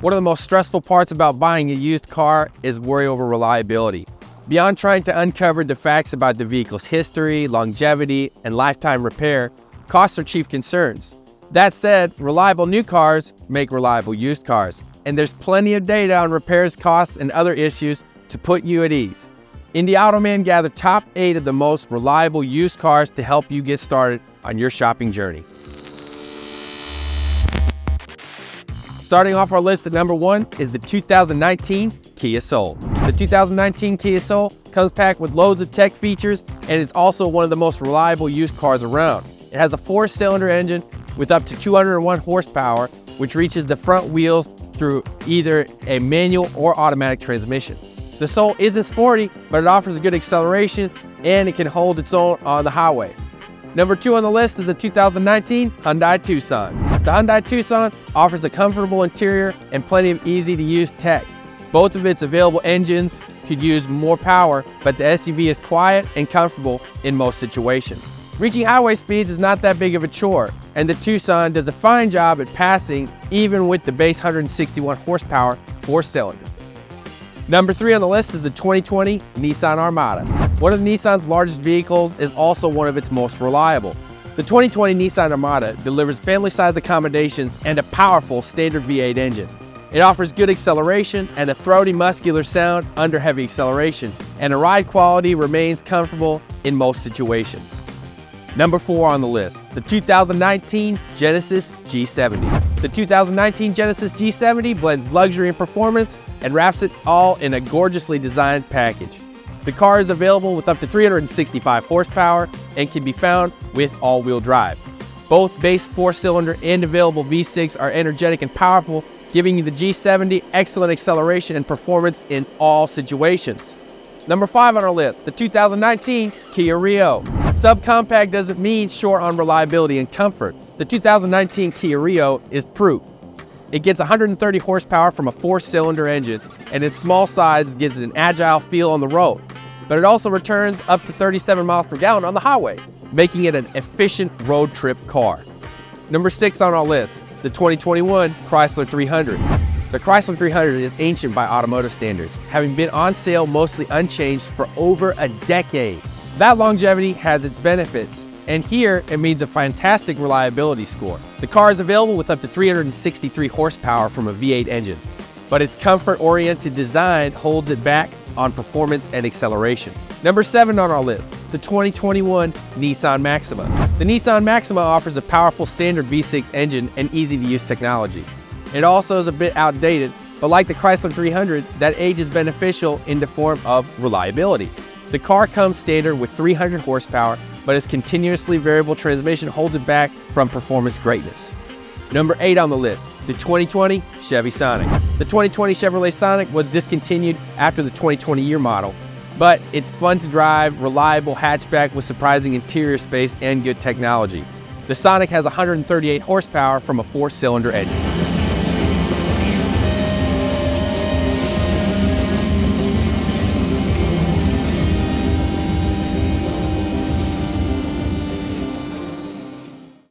One of the most stressful parts about buying a used car is worry over reliability. Beyond trying to uncover the facts about the vehicle's history, longevity, and lifetime repair, costs are chief concerns. That said, reliable new cars make reliable used cars, and there's plenty of data on repairs, costs, and other issues to put you at ease. IndyAutoMan gathered top 8 of the most reliable used cars to help you get started on your shopping journey. Starting off our list at number 1 is the 2019 Kia Soul. The 2019 Kia Soul comes packed with loads of tech features, and it's also one of the most reliable used cars around. It has a 4-cylinder engine with up to 201 horsepower, which reaches the front wheels through either a manual or automatic transmission. The Soul isn't sporty, but it offers good acceleration and it can hold its own on the highway. Number 2 on the list is the 2019 Hyundai Tucson. The Hyundai Tucson offers a comfortable interior and plenty of easy-to-use tech. Both of its available engines could use more power, but the SUV is quiet and comfortable in most situations. Reaching highway speeds is not that big of a chore, and the Tucson does a fine job at passing even with the base 161 horsepower 4-cylinder. Number 3 on the list is the 2020 Nissan Armada. One of Nissan's largest vehicles is also one of its most reliable. The 2020 Nissan Armada delivers family-sized accommodations and a powerful standard V8 engine. It offers good acceleration and a throaty, muscular sound under heavy acceleration, and the ride quality remains comfortable in most situations. Number 4 on the list, the 2019 Genesis G70. The 2019 Genesis G70 blends luxury and performance and wraps it all in a gorgeously designed package. The car is available with up to 365 horsepower and can be found with all-wheel drive. Both base 4-cylinder and available V6 are energetic and powerful, giving you the G70 excellent acceleration and performance in all situations. Number 5 on our list, the 2019 Kia Rio. Subcompact doesn't mean short on reliability and comfort. The 2019 Kia Rio is proof. It gets 130 horsepower from a 4-cylinder engine, and its small size gives it an agile feel on the road. But it also returns up to 37 miles per gallon on the highway, making it an efficient road trip car. Number 6 on our list, the 2021 Chrysler 300. The Chrysler 300 is ancient by automotive standards, having been on sale mostly unchanged for over a decade. That longevity has its benefits, and here it means a fantastic reliability score. The car is available with up to 363 horsepower from a V8 engine, but its comfort-oriented design holds it back on performance and acceleration. Number 7 on our list, the 2021 Nissan Maxima. The Nissan Maxima offers a powerful standard V6 engine and easy-to-use technology. It also is a bit outdated, but like the Chrysler 300, that age is beneficial in the form of reliability. The car comes standard with 300 horsepower, but its continuously variable transmission holds it back from performance greatness. Number 8 on the list, the 2020 Chevy Sonic. The 2020 Chevrolet Sonic was discontinued after the 2020 year model, but it's fun to drive, reliable hatchback with surprising interior space and good technology. The Sonic has 138 horsepower from a 4-cylinder engine.